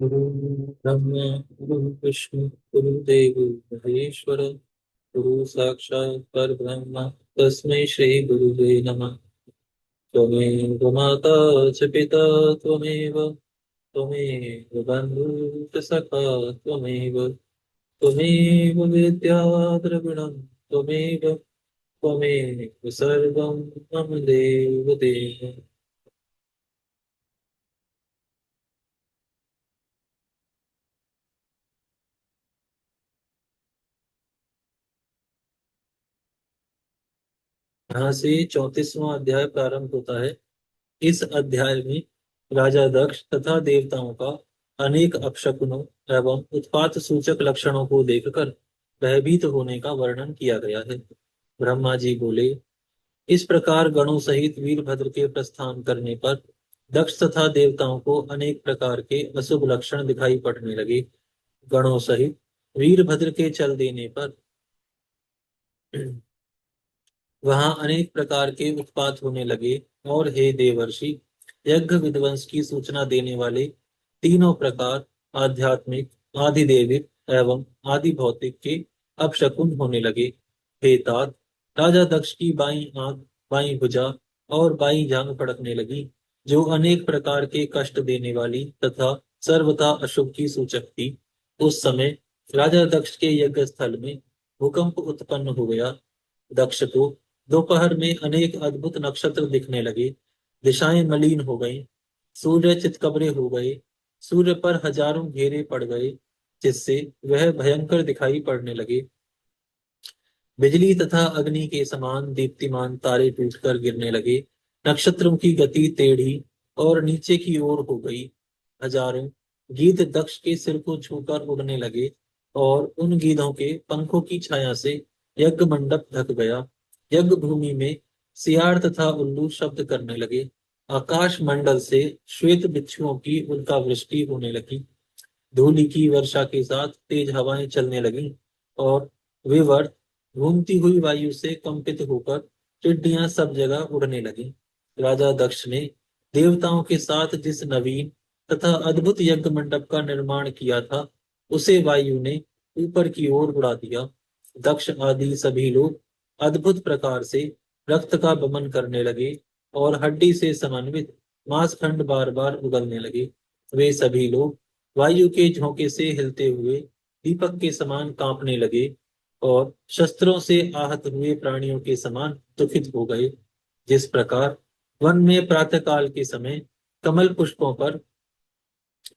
गुरु ब्रह्मा गुरु विष्णु गुरुदेव महेश्वर गुरु साक्षात् परब्रह्म तस्मै श्री गुरुवे नमः। त्वमेव माता च पिता त्वमेव त्वमेव बन्धुः सखा त्वमेव त्वमेव विद्या द्रविणं त्वमेव त्वमेव सर्वं मम देव देव। यहाँ से 34वां अध्याय प्रारंभ होता है। इस अध्याय में राजा दक्ष तथा देवताओं का अनेक अपशकुनों एवं उत्पात सूचक लक्षणों को देखकर भयभीत होने का वर्णन किया गया है। ब्रह्मा जी बोले, इस प्रकार गणों सहित वीरभद्र के प्रस्थान करने पर दक्ष तथा देवताओं को अनेक प्रकार के अशुभ लक्षण दिखाई पड़ने लगे। गणों सहित वीरभद्र के चल देने पर वहां अनेक प्रकार के उत्पात होने लगे। और हे देवर्षि, यज्ञ विध्वंस की सूचना देने वाले तीनों प्रकार आध्यात्मिक, आधिदेविक एवं आदि भौतिक के अपशकुन होने लगे। हे तात, राजा दक्ष की बाईं आंख, बाईं भुजा और बाईं जांघ फड़कने लगी, जो अनेक प्रकार के कष्ट देने वाली तथा सर्वथा अशुभ की सूचक थी। उस समय राजा दक्ष के यज्ञ स्थल में भूकंप उत्पन्न हो गया। दक्ष को दोपहर में अनेक अद्भुत नक्षत्र दिखने लगे। दिशाएं मलिन हो गईं, सूर्य चितकबरे हो गए, सूर्य पर हजारों घेरे पड़ गए, जिससे वह भयंकर दिखाई पड़ने लगे। बिजली तथा अग्नि के समान दीप्तिमान तारे टूटकर गिरने लगे। नक्षत्रों की गति टेढ़ी और नीचे की ओर हो गई। हजारों गीध दक्ष के सिर को छूकर उड़ने लगे और उन गीधों के पंखों की छाया से यज्ञ मंडप ढक गया। यज्ञ भूमि में सियार तथा उल्लू शब्द करने लगे। आकाश मंडल से श्वेत बिच्छुओं की उल्का वृष्टि होने लगी। धूलि की वर्षा के साथ तेज हवाएं चलने लगीं और विवर्त घूमती हुई वायु से कंपित होकर टिड्डियां सब जगह उड़ने लगीं। राजा दक्ष ने देवताओं के साथ जिस नवीन तथा अद्भुत यज्ञ मंडप का निर्माण किया था, उसे वायु ने ऊपर की ओर उड़ा दिया। दक्ष आदि सभी लोग अद्भुत प्रकार से रक्त का बमन करने लगे और हड्डी से समन्वित मांसखंड बार बार उगलने लगे। वे सभी लोग वायु के झोंके से हिलते हुए दीपक के समान कांपने लगे और शस्त्रों से आहत हुए प्राणियों के समान दुखित हो गए। जिस प्रकार वन में प्रातःकाल के समय कमल पुष्पों पर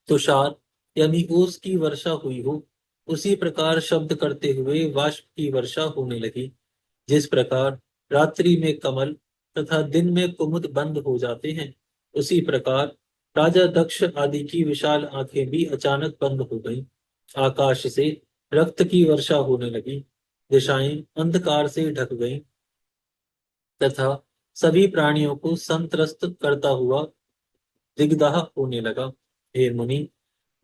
तुषार यानी ओस की वर्षा हुई हो, उसी प्रकार शब्द करते हुए वाष्प की वर्षा होने लगी। जिस प्रकार रात्रि में कमल तथा दिन में कुमुद बंद हो जाते हैं, उसी प्रकार राजा दक्ष आदि की विशाल आंखें भी अचानक बंद हो गईं। आकाश से रक्त की वर्षा होने लगी। दिशाएं अंधकार से ढक गईं तथा सभी प्राणियों को संत्रस्त करता हुआ दिग्दाह होने लगा। हे मुनि,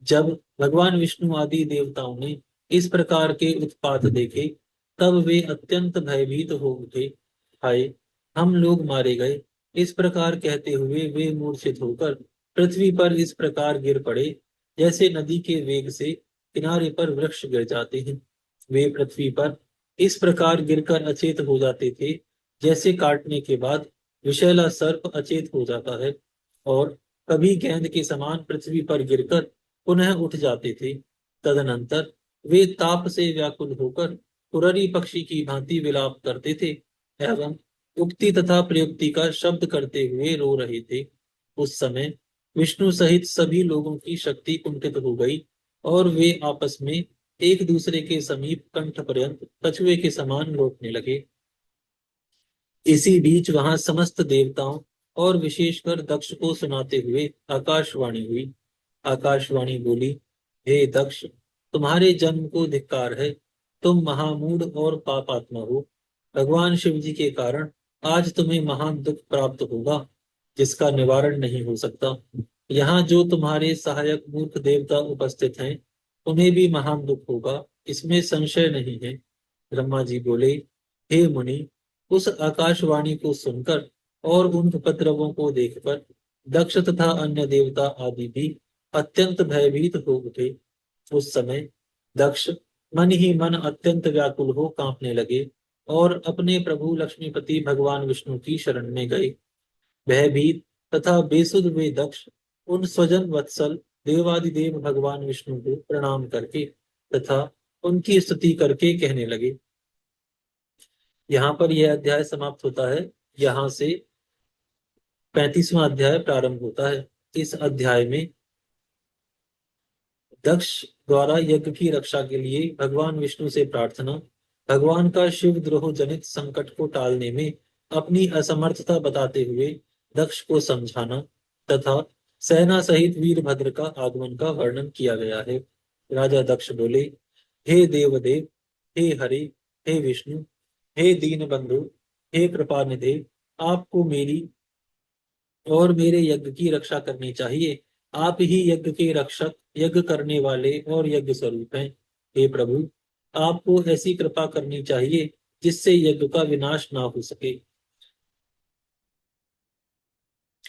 जब भगवान विष्णु आदि देवताओं ने इस प्रकार के उत्पात देखे, तब वे अत्यंत भयभीत हो उठे। हाय, हम लोग मारे गए। इस प्रकार कहते हुए वे मूर्छित होकर पृथ्वी पर इस प्रकार गिर पड़े, जैसे नदी के वेग से किनारे पर वृक्ष गिर जाते हैं। वे पृथ्वी पर इस प्रकार गिरकर अचेत हो जाते थे, जैसे काटने के बाद विषैला सर्प अचेत हो जाता है। और कभी गेंद के समान पृथ्वी पर गिरकर पुनः उठ जाते थे। तदनंतर वे ताप से व्याकुल होकर कुररी पक्षी की भांति विलाप करते थे एवं उक्ति तथा प्रयुक्ति का शब्द करते हुए रो रहे थे। उस समय विष्णु सहित सभी लोगों की शक्ति कुंठित हो गई और वे आपस में एक दूसरे के समीप कंठ पर्यंत कछुए के समान लौटने लगे। इसी बीच वहां समस्त देवताओं और विशेषकर दक्ष को सुनाते हुए आकाशवाणी हुई। आकाशवाणी बोली, हे दक्ष, तुम्हारे जन्म को धिक्कार है। तुम महामूढ़ और पापात्मा हो। भगवान शिव जी के कारण आज तुम्हें महान दुख प्राप्त होगा, जिसका निवारण नहीं हो सकता। यहाँ जो तुम्हारे सहायक मूर्ख देवता उपस्थित हैं, उन्हें भी महान दुख होगा, इसमें संशय नहीं है। ब्रह्मा जी बोले, हे मुनि, उस आकाशवाणी को सुनकर और उन उपद्रवों को देखकर दक्ष तथा अन्य देवता आदि भी अत्यंत भयभीत हो उठे। उस समय दक्ष मन ही मन अत्यंत व्याकुल हो कांपने लगे और अपने प्रभु लक्ष्मीपति भगवान विष्णु की शरण में गए। भयभीत तथा बेसुध वे दक्ष उन स्वजन वत्सल देवादिदेव भगवान विष्णु को प्रणाम करके तथा उनकी स्तुति करके कहने लगे। यहाँ पर यह अध्याय समाप्त होता है। यहाँ से 35वां अध्याय प्रारंभ होता है। इस अध्याय में दक्ष द्वारा यज्ञ की रक्षा के लिए भगवान विष्णु से प्रार्थना, भगवान का शिवद्रोह जनित संकट को टालने में अपनी असमर्थता बताते हुए दक्ष को समझाना तथा सेना सहित वीरभद्र का आगमन का वर्णन किया गया है। राजा दक्ष बोले, हे देवदेव, हे हरि, हे विष्णु, हे दीन बंधु, हे कृपा निधे, आपको मेरी और मेरे यज्ञ की रक्षा करनी चाहिए। आप ही यज्ञ के रक्षक, यज्ञ करने वाले और यज्ञ स्वरूप हैं। हे प्रभु, आपको ऐसी कृपा करनी चाहिए जिससे यज्ञ का विनाश ना हो सके।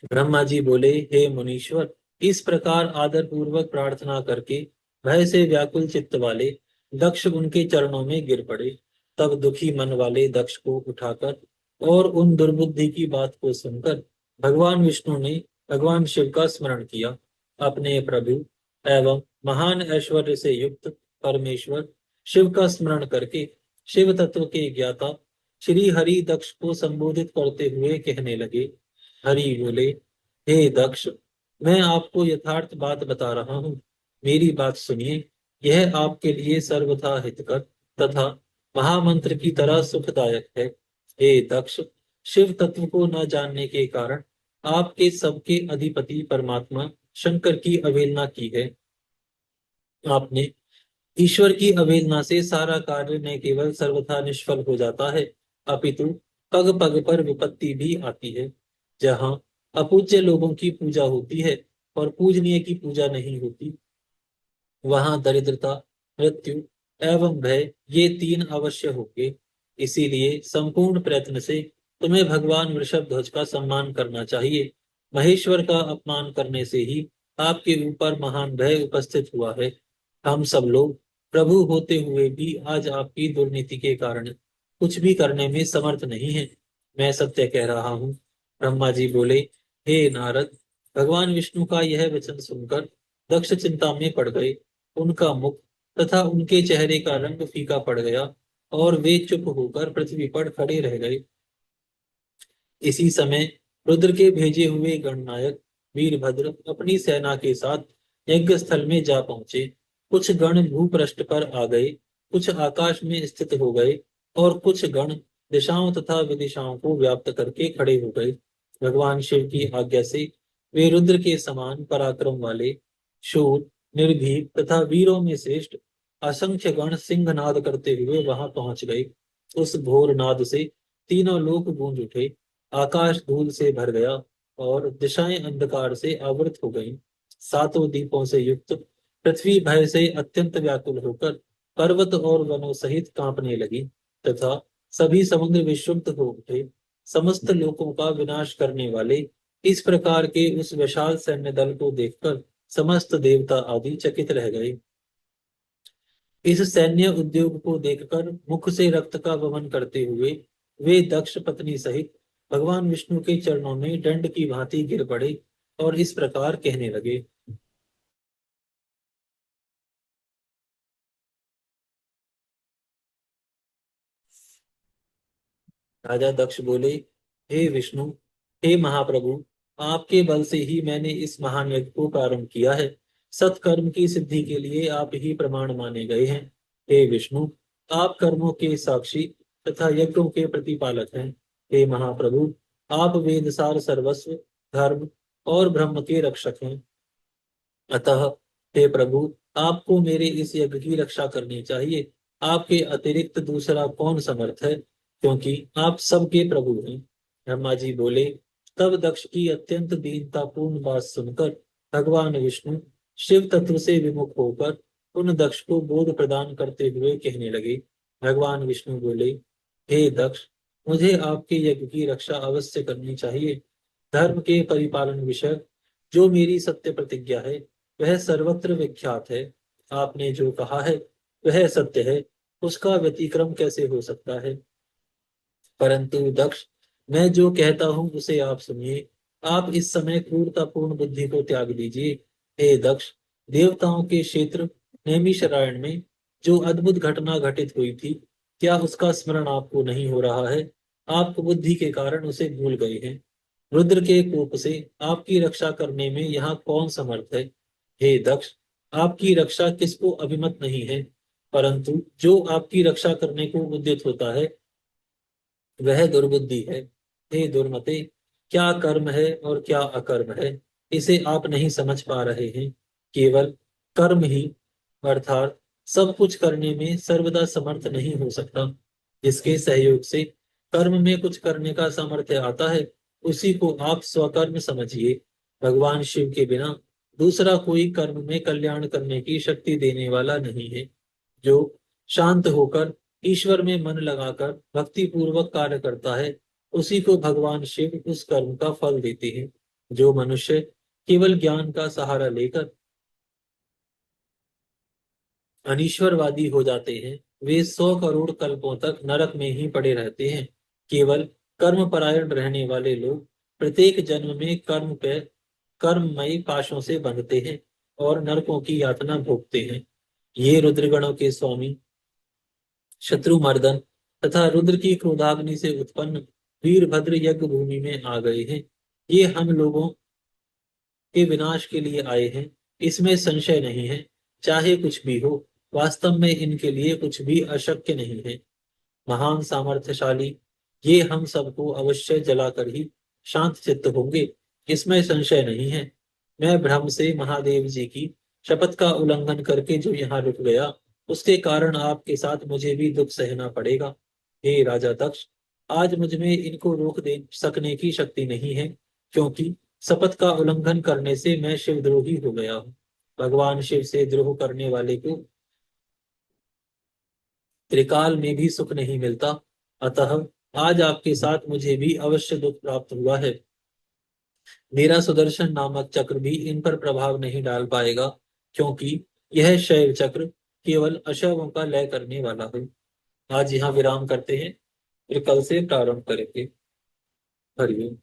ब्रह्मा जी बोले, हे मुनीश्वर, इस प्रकार आदर पूर्वक प्रार्थना करके भय से व्याकुल चित्त वाले दक्ष उनके चरणों में गिर पड़े। तब दुखी मन वाले दक्ष को उठाकर और उन दुर्बुद्धि की बात को सुनकर भगवान विष्णु ने भगवान शिव का स्मरण किया। अपने प्रभु एवं महान ऐश्वर्य से युक्त परमेश्वर शिव का स्मरण करके शिव तत्व के ज्ञाता श्री हरि दक्ष को संबोधित करते हुए कहने लगे। हरि बोले, हे दक्ष, मैं आपको यथार्थ बात बता रहा हूँ, मेरी बात सुनिए। यह आपके लिए सर्वथा हितकर तथा महामंत्र की तरह सुखदायक है। हे दक्ष, शिव तत्व को न जानने के कारण आपके सबके अधिपति परमात्मा शंकर की अवहेलना की है। आपने ईश्वर की अवहेलना से सारा कार्य न केवल सर्वथा निष्फल हो जाता है, अपितु पग पग पर विपत्ति भी आती है। जहाँ अपूज्य लोगों की पूजा होती है और पूजनीय की पूजा नहीं होती, वहां दरिद्रता, मृत्यु एवं भय ये तीन अवश्य होंगे। इसीलिए संपूर्ण प्रयत्न से तुम्हें भगवान वृषभ ध्वज का सम्मान करना चाहिए। महेश्वर का अपमान करने से ही आपके ऊपर महान भय उपस्थित हुआ है। हम सब लोग प्रभु होते हुए भी आज आपकी दुर्नीति के कारण कुछ भी करने में समर्थ नहीं है। मैं सत्य कह रहा हूँ। ब्रह्मा जी बोले, हे नारद, भगवान विष्णु का यह वचन सुनकर दक्ष चिंता में पड़ गए। उनका मुख तथा उनके चेहरे का रंग फीका पड़ गया और वे चुप होकर पृथ्वी पर खड़े रह गए। इसी समय रुद्र के भेजे हुए गणनायक वीरभद्र अपनी सेना के साथ यज्ञ स्थल में जा पहुंचे। कुछ गण भूपृष्ठ पर आ गए, कुछ आकाश में स्थित हो गए और कुछ गण दिशाओं तथा विदिशाओं को व्याप्त करके खड़े हो गए। भगवान शिव की आज्ञा से वे रुद्र के समान पराक्रम वाले, शूर, निर्भीक तथा वीरों में श्रेष्ठ असंख्य गण सिंहनाद करते हुए वहां पहुंच गए। उस घोर नाद से तीनों लोक गूंज उठे, आकाश धूल से भर गया और दिशाएं अंधकार से आवृत हो गईं। सातों दीपों से युक्त पृथ्वी भय से अत्यंत व्याकुल होकर पर्वत और वनों सहित कांपने लगी तथा सभी समुद्र विक्षुब्ध हो उठे। समस्त लोकों का विनाश करने वाले इस प्रकार के उस विशाल सैन्य दल को देखकर समस्त देवता आदि चकित रह गए। इस सैन्य उद्योग को देखकर मुख से रक्त का वमन करते हुए वे दक्ष पत्नी सहित भगवान विष्णु के चरणों में दंड की भांति गिर पड़े और इस प्रकार कहने लगे। राजा दक्ष बोले, हे विष्णु, हे महाप्रभु, आपके बल से ही मैंने इस महान यज्ञ को प्रारंभ किया है। सत्कर्म की सिद्धि के लिए आप ही प्रमाण माने गए हैं। हे विष्णु, आप कर्मों के साक्षी तथा यज्ञों के प्रतिपालक हैं। हे महाप्रभु, आप वेदसार सर्वस्व, धर्म और ब्रह्म के रक्षक हैं। अतः हे प्रभु, आपको मेरे इस यज्ञ की रक्षा करनी चाहिए। आपके अतिरिक्त दूसरा कौन समर्थ है, क्योंकि आप सबके प्रभु हैं। ब्रह्मा जी बोले, तब दक्ष की अत्यंत दीनतापूर्ण बात सुनकर भगवान विष्णु शिव तत्व से विमुख होकर उन दक्ष को बोध प्रदान करते हुए कहने लगे। भगवान विष्णु बोले, हे दक्ष, मुझे आपके यज्ञ की रक्षा अवश्य करनी चाहिए। धर्म के परिपालन विषय जो मेरी सत्य प्रतिज्ञा है, वह सर्वत्र विख्यात है। आपने जो कहा है वह सत्य है, उसका व्यतिक्रम कैसे हो सकता है? परंतु दक्ष, मैं जो कहता हूं उसे आप सुनिए। आप इस समय क्रूरतापूर्ण बुद्धि को त्याग दीजिए। हे दक्ष, देवताओं के क्षेत्र नैमिषारण्य में जो अद्भुत घटना घटित हुई थी, क्या उसका स्मरण आपको नहीं हो रहा है? आप बुद्धि के कारण उसे भूल गए हैं। रुद्र के कोप से आपकी रक्षा करने में यहाँ कौन समर्थ है? हे दक्ष, आपकी रक्षा किसको अभिमत नहीं है, परंतु जो आपकी रक्षा करने को उद्यत होता है वह दुर्बुद्धि है। हे दुर्मते, क्या कर्म है और क्या अकर्म है, इसे आप नहीं समझ पा रहे हैं। केवल कर्म ही अर्थात सब कुछ करने में सर्वदा समर्थ नहीं हो सकता। जिसके सहयोग से कर्म में कुछ करने का सामर्थ्य आता है, उसी को आप स्वकर्म समझिए। भगवान शिव के बिना दूसरा कोई कर्म में कल्याण करने की शक्ति देने वाला नहीं है। जो शांत होकर ईश्वर में मन लगाकर भक्ति पूर्वक कार्य करता है, उसी को भगवान शिव उस कर्म का फल देते हैं। जो मनुष्य केवल ज्ञान का सहारा लेकर अनीश्वरवादी हो जाते हैं, वे 100 करोड़ कल्पों तक नरक में ही पड़े रहते हैं। केवल कर्म परायण रहने वाले लोग प्रत्येक जन्म में कर्ममयी पाशों से बंधते हैं और नरकों की यातना भोगते हैं। ये रुद्रगणों के स्वामी शत्रुमर्दन तथा रुद्र की क्रोधाग्नि से उत्पन्न वीरभद्र यज्ञ भूमि में आ गए हैं। ये हम लोगों के विनाश के लिए आए हैं, इसमें संशय नहीं है। चाहे कुछ भी हो, वास्तव में इनके लिए कुछ भी अशक्य नहीं है। महान सामर्थ्यशाली ये हम सबको अवश्य जलाकर ही शांत चित्त होंगे, इसमें संशय नहीं है। मैं भ्रम से महादेव जी की शपथ का उल्लंघन करके जो यहाँ रुक गया, उसके कारण आपके साथ मुझे भी दुख सहना पड़ेगा। हे राजा दक्ष, आज मुझ में इनको रोक दे सकने की शक्ति नहीं है, क्योंकि शपथ का उल्लंघन करने से मैं शिवद्रोही हो गया हूँ। भगवान शिव से द्रोह करने वाले को त्रिकाल में भी सुख नहीं मिलता। अतः आज आपके साथ मुझे भी अवश्य दुख प्राप्त हुआ है। मेरा सुदर्शन नामक चक्र भी इन पर प्रभाव नहीं डाल पाएगा, क्योंकि यह शैव चक्र केवल अशवों का लय करने वाला है। आज यहाँ विराम करते हैं, फिर कल से प्रारंभ करेंगे। हरिओम।